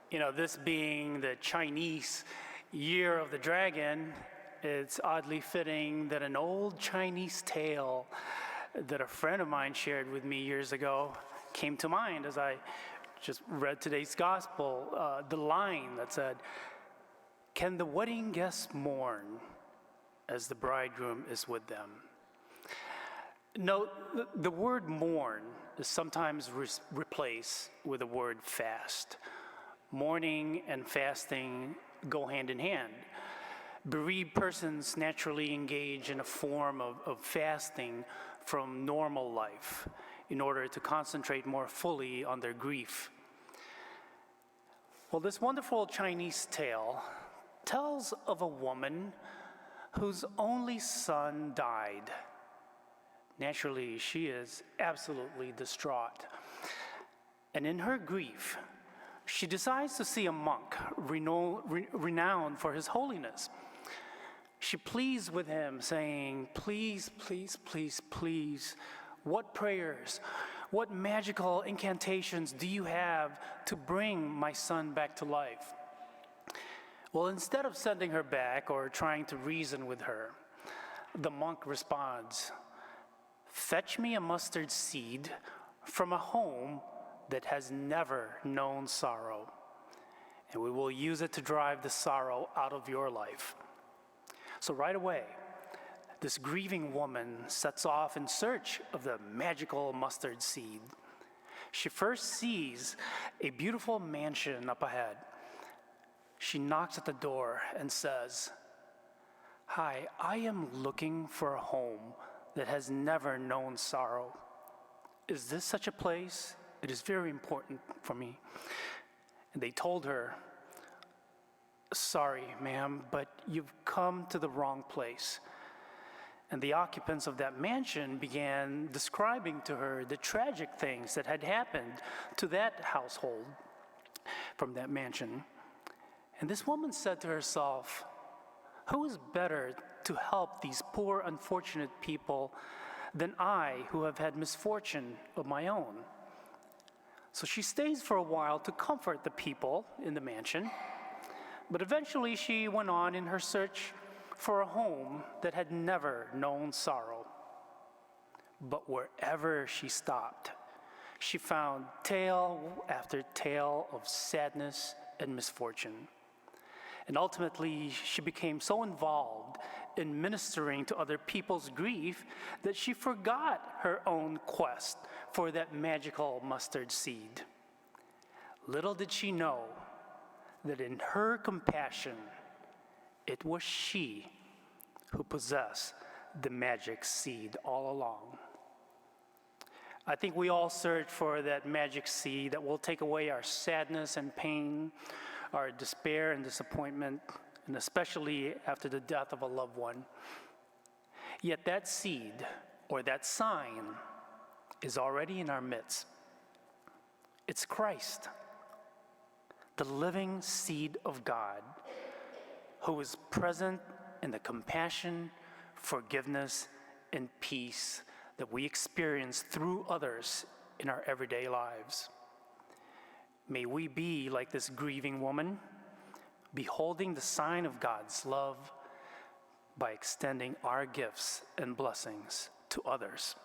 This being the Chinese Year of the Dragon, it's oddly fitting that an old Chinese tale that a friend of mine shared with me years ago came to mind as I just read today's gospel. The line that said, "Can the wedding guests mourn as the bridegroom is with them?" Note, the word mourn is sometimes replaced with the word fast. Mourning and fasting go hand in hand. Bereaved persons naturally engage in a form of fasting from normal life in order to concentrate more fully on their grief. Well, this wonderful Chinese tale tells of a woman whose only son died. Naturally, she is absolutely distraught. And in her grief, she decides to see a monk renowned for his holiness. She pleads with him, saying, "Please, please, please, please, what prayers, what magical incantations do you have to bring my son back to life?" Well, instead of sending her back or trying to reason with her, the monk responds, "Fetch me a mustard seed from a home that has never known sorrow, and we will use it to drive the sorrow out of your life." So right away, this grieving woman sets off in search of the magical mustard seed. She first sees a beautiful mansion up ahead. She knocks at the door and says, "Hi, I am looking for a home that has never known sorrow. Is this such a place? It is very important for me." And they told her, "Sorry, ma'am, but you've come to the wrong place." And the occupants of that mansion began describing to her the tragic things that had happened to that household from that mansion. And this woman said to herself, "Who is better to help these poor, unfortunate people than I, who have had misfortune of my own?" So she stays for a while to comfort the people in the mansion, but eventually she went on in her search for a home that had never known sorrow. But wherever she stopped, she found tale after tale of sadness and misfortune. And ultimately, she became so involved in ministering to other people's grief that she forgot her own quest for that magical mustard seed. Little did she know that in her compassion, it was she who possessed the magic seed all along. I think we all search for that magic seed that will take away our sadness and pain, our despair and disappointment, and especially after the death of a loved one. Yet that seed, or that sign, is already in our midst. It's Christ, the living seed of God, who is present in the compassion, forgiveness, and peace that we experience through others in our everyday lives. May we be like this grieving woman, beholding the sign of God's love by extending our gifts and blessings to others.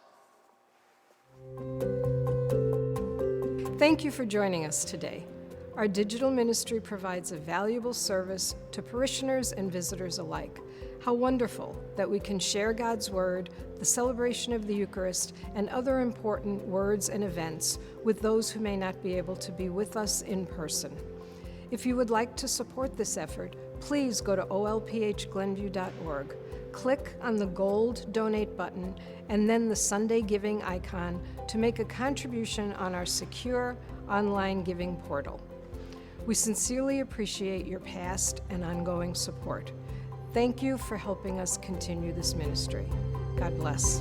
Thank you for joining us today. Our digital ministry provides a valuable service to parishioners and visitors alike. How wonderful that we can share God's Word, the celebration of the Eucharist, and other important words and events with those who may not be able to be with us in person. If you would like to support this effort, please go to olphglenview.org, click on the gold donate button, and then the Sunday giving icon to make a contribution on our secure online giving portal. We sincerely appreciate your past and ongoing support. Thank you for helping us continue this ministry. God bless.